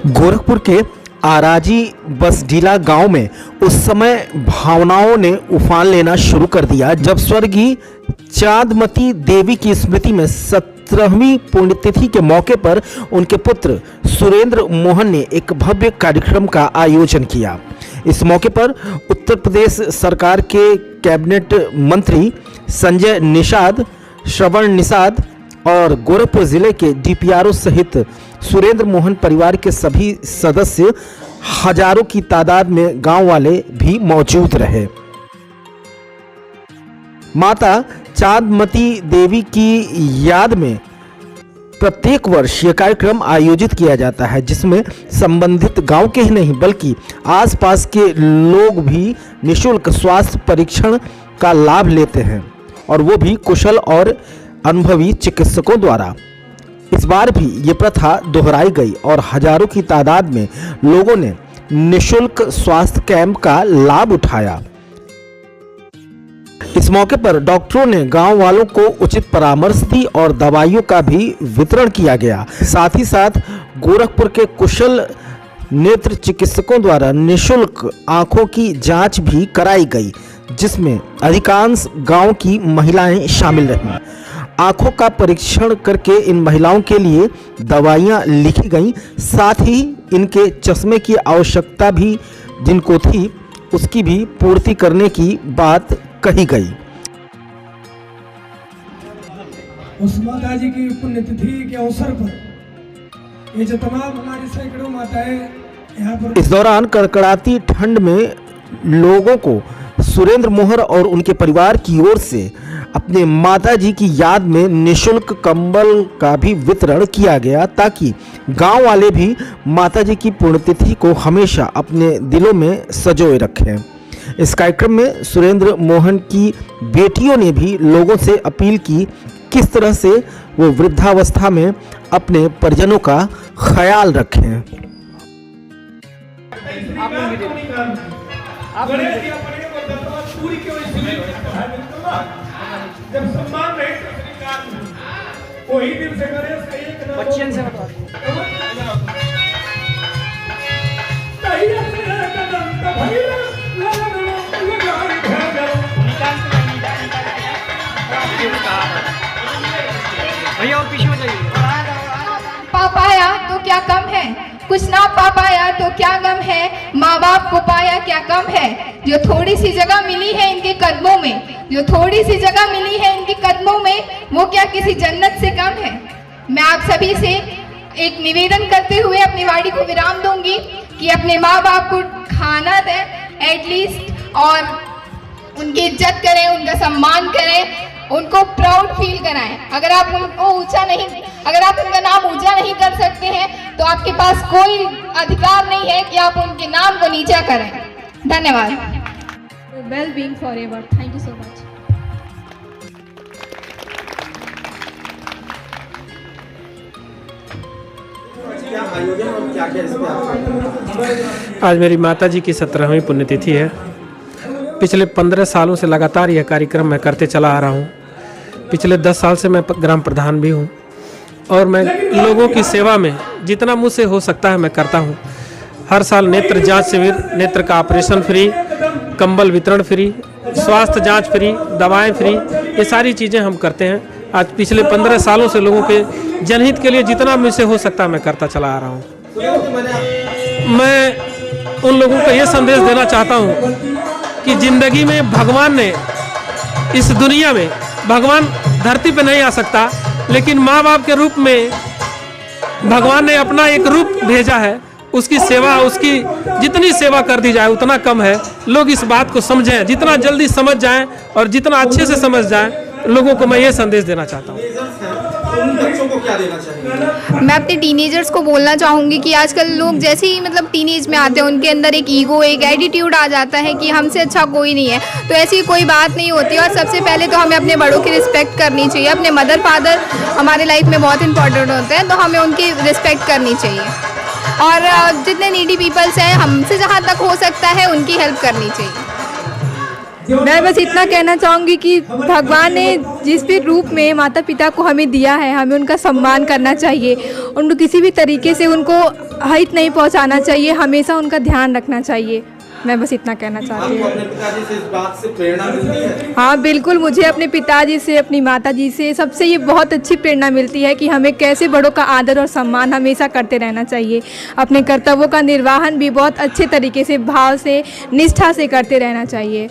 गोरखपुर के आराजी बसडीला गांव में उस समय भावनाओं ने उफान लेना शुरू कर दिया जब स्वर्गीय चांदमती देवी की स्मृति में 17वीं पुण्यतिथि के मौके पर उनके पुत्र सुरेंद्र मोहन ने एक भव्य कार्यक्रम का आयोजन किया। इस मौके पर उत्तर प्रदेश सरकार के कैबिनेट मंत्री संजय निषाद, श्रवण निषाद और गोरखपुर जिले के डीपीआरओ सहित सुरेंद्र मोहन परिवार के सभी सदस्य हजारों की तादाद में गांव वाले भी मौजूद रहे। माता चांदमती देवी की याद में प्रत्येक वर्ष यह कार्यक्रम आयोजित किया जाता है, जिसमें संबंधित गांव के ही नहीं बल्कि आसपास के लोग भी निःशुल्क स्वास्थ्य परीक्षण का लाभ लेते हैं और वो भी कुशल और अनुभवी चिकित्सकों द्वारा। इस बार भी ये प्रथा दोहराई गई और हजारों की तादाद में लोगों ने निःशुल्क स्वास्थ्य कैंप का लाभ उठाया। इस मौके पर डॉक्टरों ने गांव वालों को उचित परामर्श दी और दवाइयों का भी वितरण किया गया। साथ ही साथ गोरखपुर के कुशल नेत्र चिकित्सकों द्वारा निःशुल्क आंखों की जांच भी कराई गई, जिसमें अधिकांश गांव की महिलाएं शामिल रहीं। आंखों का परीक्षण करके इन महिलाओं के लिए दवाइयां लिखी गईं, साथ ही इनके चश्मे की आवश्यकता भी जिनको थी उसकी भी पूर्ति करने की बात कही गई। उस माता जी की पुण्यतिथि के अवसर पर ये जो तमाम हमारी सैकड़ों माताएं यहाँ पर इस दौरान कड़कड़ाती ठंड में लोगों को सुरेंद्र मोहन और उनके परिवार की ओर से अपने माता जी की याद में निःशुल्क कंबल का भी वितरण किया गया, ताकि गांव वाले भी माता जी की पुण्यतिथि को हमेशा अपने दिलों में संजोए रखें। इस कार्यक्रम में सुरेंद्र मोहन की बेटियों ने भी लोगों से अपील की किस तरह से वो वृद्धावस्था में अपने परिजनों का ख्याल रखें। जब सम्मान नहीं तो स्वीकार वही दिल से करे बच्चन से भैया और पीछे हो जाइए। पा पाया तो क्या कम है, कुछ ना पा पाया तो क्या गम है, माँ बाप को पाया क्या कम है। जो थोड़ी सी जगह मिली है इनके कदमों में, जो थोड़ी सी जगह मिली है इनके कदमों में, वो क्या किसी जन्नत से कम है। मैं आप सभी से एक निवेदन करते हुए अपनी वाणी को विराम दूंगी कि अपने माँ बाप को खाना दें एटलीस्ट, और उनकी इज्जत करें, उनका सम्मान करें, उनको प्राउड फील कराएं। अगर आप उनको ऊंचा नहीं, अगर आप उनका नाम ऊंचा नहीं कर सकते हैं तो आपके पास कोई अधिकार नहीं है कि आप उनके नाम को नीचा करें। धन्यवाद। Well being forever. Thank you so much. आज मेरी माता जी की 17वीं पुण्यतिथि है। पिछले 15 सालों से लगातार यह कार्यक्रम मैं करते चला आ रहा हूँ। पिछले 10 साल से मैं ग्राम प्रधान भी हूँ और मैं लोगों की सेवा में जितना मुझसे हो सकता है मैं करता हूँ। हर साल नेत्र जांच शिविर, नेत्र का ऑपरेशन फ्री, कंबल वितरण फ्री, स्वास्थ्य जांच फ्री, दवाएं फ्री, ये सारी चीज़ें हम करते हैं। आज पिछले 15 सालों से लोगों के जनहित के लिए जितना मुझसे हो सकता है मैं करता चला आ रहा हूँ। मैं उन लोगों को ये संदेश देना चाहता हूँ कि ज़िंदगी में भगवान ने, इस दुनिया में भगवान धरती पे नहीं आ सकता, लेकिन माँ बाप के रूप में भगवान ने अपना एक रूप भेजा है। उसकी सेवा, उसकी जितनी सेवा कर दी जाए उतना कम है। लोग इस बात को समझें, जितना जल्दी समझ जाएं और जितना अच्छे से समझ जाएं, लोगों को मैं ये संदेश देना चाहता हूँ। बच्चों को क्या देना चाहिए? मैं अपने टीनेजर्स को बोलना चाहूँगी कि आजकल लोग जैसे ही मतलब टीनेज में आते हैं उनके अंदर एक ईगो, एक एटीट्यूड आ जाता है कि हमसे अच्छा कोई नहीं है। तो ऐसी कोई बात नहीं होती और सबसे पहले तो हमें अपने बड़ों की रिस्पेक्ट करनी चाहिए। अपने मदर फादर हमारे लाइफ में बहुत इंपॉर्टेंट होते हैं, तो हमें उनकी रिस्पेक्ट करनी चाहिए और जितने नीडी पीपल्स हैं हमसे जहाँ तक हो सकता है उनकी हेल्प करनी चाहिए। मैं बस इतना कहना चाहूँगी कि भगवान ने जिस भी रूप में माता पिता को हमें दिया है, हमें उनका सम्मान करना चाहिए। उनको किसी भी तरीके से उनको हित नहीं पहुँचाना चाहिए, हमेशा उनका ध्यान रखना चाहिए। मैं बस इतना कहना चाहती हूँ। अपने पिताजी से इस बात से प्रेरणा मिलती है? हाँ बिल्कुल, मुझे अपने पिताजी से, अपनी माताजी से, सबसे ये बहुत अच्छी प्रेरणा मिलती है कि हमें कैसे बड़ों का आदर और सम्मान हमेशा करते रहना चाहिए। अपने कर्तव्यों का निर्वहन भी बहुत अच्छे तरीके से, भाव से, निष्ठा से करते रहना चाहिए।